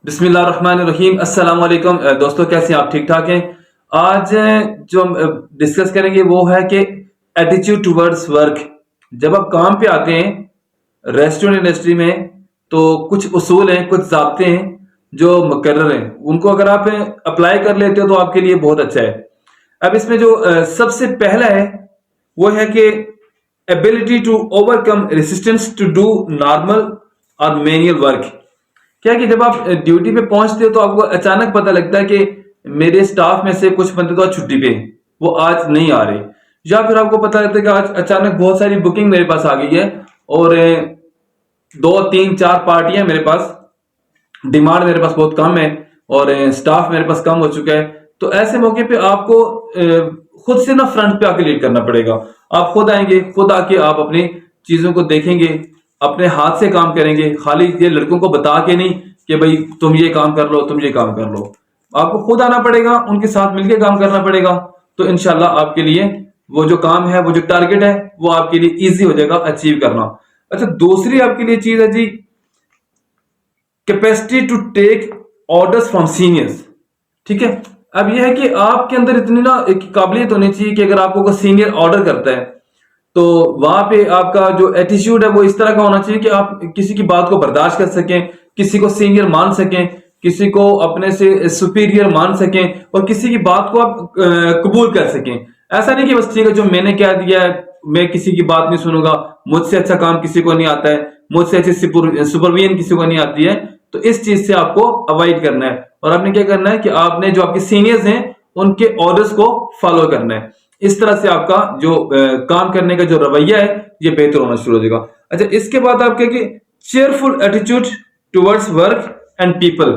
بسم اللہ الرحمن الرحیم۔ السلام علیکم دوستو، کیسے ہیں آپ؟ ٹھیک ٹھاک ہیں؟ آج جو ہم ڈسکس کریں گے وہ ہے کہ ایٹیچیوڈ ٹورڈز ورک۔ جب آپ کام پہ آتے ہیں ریسٹورنٹ انڈسٹری میں تو کچھ اصول ہیں، کچھ ضابطے ہیں جو مقرر ہیں، ان کو اگر آپ اپلائی کر لیتے ہو تو آپ کے لیے بہت اچھا ہے۔ اب اس میں جو سب سے پہلا ہے وہ ہے کہ ability to overcome resistance to do normal or manual work۔ کیا کہ جب آپ ڈیوٹی پہ پہنچتے ہو تو آپ کو اچانک پتہ لگتا ہے کہ میرے سٹاف میں سے کچھ بندے تو آج چھٹی پہ ہیں، وہ آج نہیں آ رہے، یا پھر آپ کو پتہ لگتا ہے کہ آج اچانک بہت ساری بکنگ میرے پاس آ گئی ہے اور 2 3 4 پارٹیاں میرے پاس، ڈیمانڈ میرے پاس بہت کم ہے اور سٹاف میرے پاس کم ہو چکا ہے۔ تو ایسے موقع پہ آپ کو خود سے نا فرنٹ پہ آ کے لیڈ کرنا پڑے گا۔ آپ خود آئیں گے، خود آ کے آپ اپنی چیزوں کو دیکھیں گے، اپنے ہاتھ سے کام کریں گے، خالی یہ لڑکوں کو بتا کے نہیں کہ بھائی تم یہ کام کر لو، تم یہ کام کر لو۔ آپ کو خود آنا پڑے گا، ان کے ساتھ مل کے کام کرنا پڑے گا، تو انشاءاللہ آپ کے لیے وہ جو کام ہے، وہ جو ٹارگٹ ہے، وہ آپ کے لیے ایزی ہو جائے گا اچیو کرنا۔ اچھا، دوسری آپ کے لیے چیز ہے جی capacity to take orders from seniors. ٹھیک ہے، اب یہ ہے کہ آپ کے اندر اتنی نا ایک قابلیت ہونی چاہیے کہ اگر آپ کو کوئی سینئر آرڈر کرتا ہے تو وہاں پہ آپ کا جو ایٹیچیوڈ ہے وہ اس طرح کا ہونا چاہیے کہ آپ کسی کی بات کو برداشت کر سکیں، کسی کو سینئر مان سکیں، کسی کو اپنے سے سپیریئر مان سکیں اور کسی کی بات کو آپ قبول کر سکیں۔ ایسا نہیں کہ بس ٹھیک ہے جو میں نے کہہ دیا ہے میں کسی کی بات نہیں سنوں گا، مجھ سے اچھا کام کسی کو نہیں آتا ہے، مجھ سے اچھی سپرویژن کسی کو نہیں آتی ہے۔ تو اس چیز سے آپ کو اوائڈ کرنا ہے اور آپ نے کیا کرنا ہے کہ آپ نے جو آپ کے سینئرز ہیں ان کے آرڈرز کو فالو کرنا ہے۔ اس طرح سے آپ کا جو کام کرنے کا جو رویہ ہے یہ بہتر ہونا شروع ہو جائے گا۔ اچھا، اس کے بعد آپ کہ cheerful attitude towards work and people.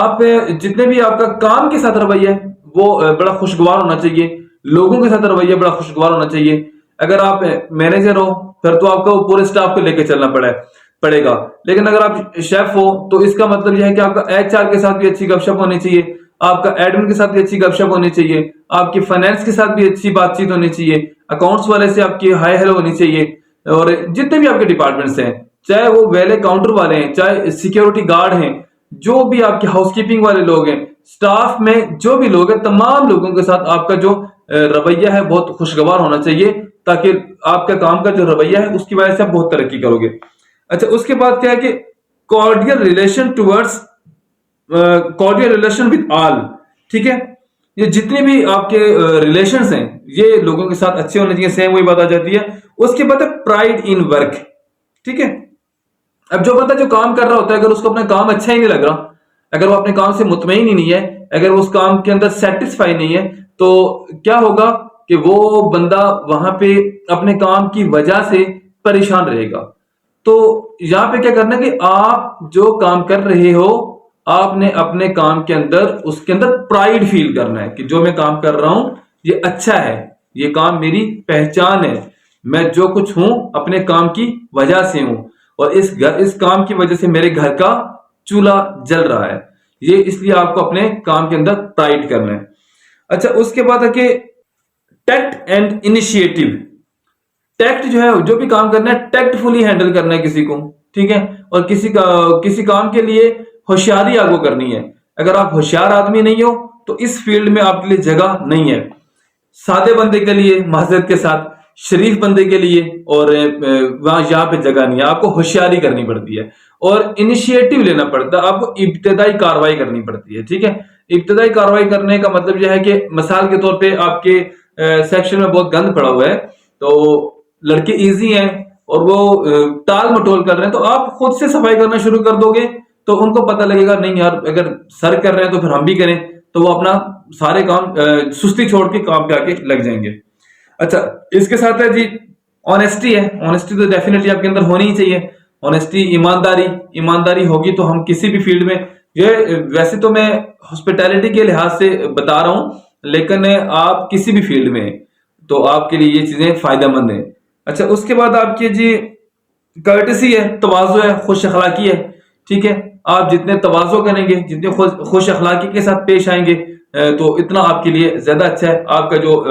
آپ جتنے بھی آپ کا کام کے ساتھ رویہ ہے وہ بڑا خوشگوار ہونا چاہیے، لوگوں کے ساتھ رویہ بڑا خوشگوار ہونا چاہیے۔ اگر آپ مینیجر ہو پھر تو آپ کو پورے سٹاف کو لے کے چلنا پڑے گا، لیکن اگر آپ شیف ہو تو اس کا مطلب یہ ہے کہ آپ کا ایچ آر کے ساتھ بھی اچھی گپ شپ ہونی چاہیے، آپ کا ایڈمن کے ساتھ بھی اچھی گپ شپ ہونی چاہیے، آپ کی فائنینس کے ساتھ بھی اچھی بات چیت ہونی چاہیے، اکاؤنٹس والے سے آپ کی ہائی ہیلو ہونی چاہیے، اور جتنے بھی آپ کے ڈپارٹمنٹس ہیں، چاہے وہ ویلے کاؤنٹر والے ہیں، چاہے سیکیورٹی گارڈ ہیں، جو بھی آپ کے ہاؤس کیپنگ والے لوگ ہیں، سٹاف میں جو بھی لوگ ہیں، تمام لوگوں کے ساتھ آپ کا جو رویہ ہے بہت خوشگوار ہونا چاہیے تاکہ آپ کا کام کا جو رویہ ہے اس کی وجہ سے آپ بہت ترقی کرو گے۔ اچھا، اس کے بعد کیا ہے کہ کارڈیل ریلیشن ود آل۔ ٹھیک ہے، یہ جتنے بھی آپ کے ریلیشنز ہیں یہ لوگوں کے ساتھ اچھے ہونے چاہیے، سیم وہی بات آ جاتی ہے۔ اس کے بعد ہے پرائڈ ان ورک۔ ٹھیک ہے، اب جو بندہ جو کام کر رہا ہوتا ہے اگر اس کو اپنا کام اچھا ہی نہیں لگ رہا، اگر وہ اپنے کام سے مطمئن ہی نہیں ہے، اگر وہ اس کام کے اندر سیٹسفائی نہیں ہے، تو کیا ہوگا کہ وہ بندہ وہاں پہ اپنے کام کی وجہ سے پریشان رہے گا۔ تو یہاں پہ کیا کرنا ہے کہ آپ جو کام کر رہے ہو آپ نے اپنے کام کے اندر اس کے اندر پرائڈ فیل کرنا ہے کہ جو میں کام کر رہا ہوں یہ اچھا ہے، یہ کام میری پہچان ہے، میں جو کچھ ہوں اپنے کام کی وجہ سے ہوں، اور اس کام کی وجہ سے میرے گھر کا چولہا جل رہا ہے۔ یہ اس لیے آپ کو اپنے کام کے اندر پرائڈ کرنا ہے۔ اچھا، اس کے بعد ہے کہ ٹیکٹ اینڈ انیشیٹو۔ ٹیکٹ جو ہے جو بھی کام کرنا ہے ٹیکٹ فلی ہینڈل کرنا ہے کسی کو، ٹھیک ہے، اور کسی کام کے لیے ہوشیاری آپ کو کرنی ہے۔ اگر آپ ہوشیار آدمی نہیں ہو تو اس فیلڈ میں آپ کے لیے جگہ نہیں ہے۔ سادے بندے کے لیے معذرت کے ساتھ، شریف بندے کے لیے اور وہاں یہاں پہ جگہ نہیں ہے، آپ کو ہوشیاری کرنی پڑتی ہے اور انیشیٹو لینا پڑتا ہے، آپ کو ابتدائی کاروائی کرنی پڑتی ہے۔ ٹھیک ہے، ابتدائی کاروائی کرنے کا مطلب یہ ہے کہ مثال کے طور پہ آپ کے سیکشن میں بہت گند پڑا ہوا ہے تو لڑکے ایزی ہیں اور وہ ٹال مٹول کر رہے ہیں، تو آپ خود سے صفائی کرنا شروع کر دو گے تو ان کو پتہ لگے گا نہیں یار اگر سر کر رہے ہیں تو پھر ہم بھی کریں، تو وہ اپنا سارے کام سستی چھوڑ کے کام پہ آ کے لگ جائیں گے۔ اچھا، اس کے ساتھ ہے جی آنیسٹی ہے۔ آنیسٹی تو ڈیفینیٹلی آپ کے اندر ہونی ہی چاہیے۔ آنیسٹی، ایمانداری ہوگی تو ہم کسی بھی فیلڈ میں، یہ ویسے تو میں ہاسپٹیلٹی کے لحاظ سے بتا رہا ہوں لیکن آپ کسی بھی فیلڈ میں تو آپ کے لیے یہ چیزیں فائدہ مند ہیں۔ اچھا، اس کے بعد آپ کی جی کرٹسی ہے، تواضع ہے، خوش اخلاقی ہے۔ ٹھیک ہے، آپ جتنے تواضع کریں گے، جتنے خوش اخلاقی کے ساتھ پیش آئیں گے تو اتنا آپ کے لیے زیادہ اچھا ہے۔ آپ کا جو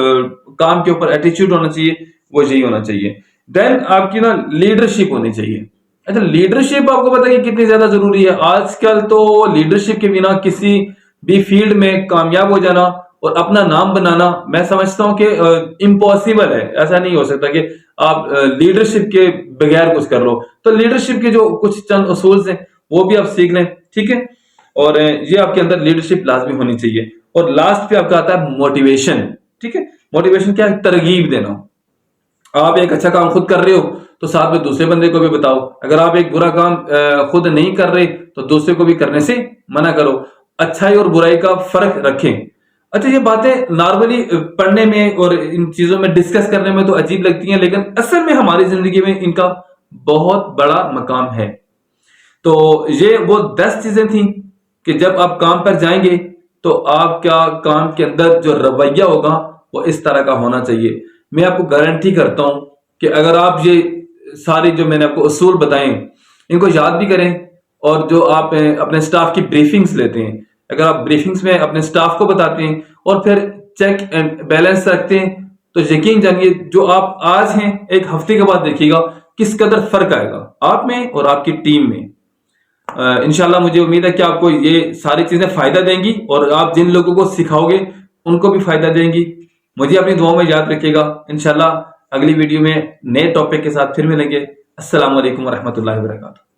کام کے اوپر ایٹیچیوڈ ہونا چاہیے وہ یہی ہونا چاہیے۔ دین آپ کی نا لیڈرشپ ہونی چاہیے۔ اچھا لیڈرشپ آپ کو پتا ہے کہ کتنی زیادہ ضروری ہے آج کل؟ تو لیڈرشپ کے بنا کسی بھی فیلڈ میں کامیاب ہو جانا اور اپنا نام بنانا میں سمجھتا ہوں کہ امپاسبل ہے، ایسا نہیں ہو سکتا کہ آپ لیڈرشپ کے بغیر کچھ کر لو۔ تو لیڈرشپ کے جو کچھ چند اصول ہیں وہ بھی آپ سیکھ لیں، ٹھیک ہے؟ اور یہ آپ کے اندر لیڈرشپ لازمی ہونی چاہیے۔ اور لاسٹ پہ آپ کا آتا ہے موٹیویشن، ٹھیک ہے؟ موٹیویشن کیا ہے؟ ترغیب دینا۔ آپ ایک اچھا کام خود کر رہے ہو تو ساتھ میں دوسرے بندے کو بھی بتاؤ، اگر آپ ایک برا کام خود نہیں کر رہے تو دوسرے کو بھی کرنے سے منع کرو، اچھائی اور برائی کا فرق رکھیں۔ اچھا یہ باتیں نارملی پڑھنے میں اور ان چیزوں میں ڈسکس کرنے میں تو عجیب لگتی ہیں، لیکن اصل میں ہماری زندگی میں ان کا بہت بڑا مقام ہے۔ تو یہ وہ 10 چیزیں تھیں کہ جب آپ کام پر جائیں گے تو آپ کا کام کے اندر جو رویہ ہوگا وہ اس طرح کا ہونا چاہیے۔ میں آپ کو گارنٹی کرتا ہوں کہ اگر آپ یہ ساری جو میں نے آپ کو اصول بتائیں ان کو یاد بھی کریں، اور جو آپ اپنے سٹاف کی بریفنگز لیتے ہیں، اگر آپ بریفنگز میں اپنے سٹاف کو بتاتے ہیں اور پھر چیک اینڈ بیلنس رکھتے ہیں تو یقین جانیے جو آپ آج ہیں ایک ہفتے کے بعد دیکھیے گا کس قدر فرق آئے گا آپ میں اور آپ کی ٹیم میں۔ انشاءاللہ مجھے امید ہے کہ آپ کو یہ ساری چیزیں فائدہ دیں گی، اور آپ جن لوگوں کو سکھاؤ گے ان کو بھی فائدہ دیں گی۔ مجھے اپنی دعاؤں میں یاد رکھیے گا۔ انشاءاللہ اگلی ویڈیو میں نئے ٹاپک کے ساتھ پھر ملیں گے۔ السلام علیکم ورحمۃ اللہ وبرکاتہ۔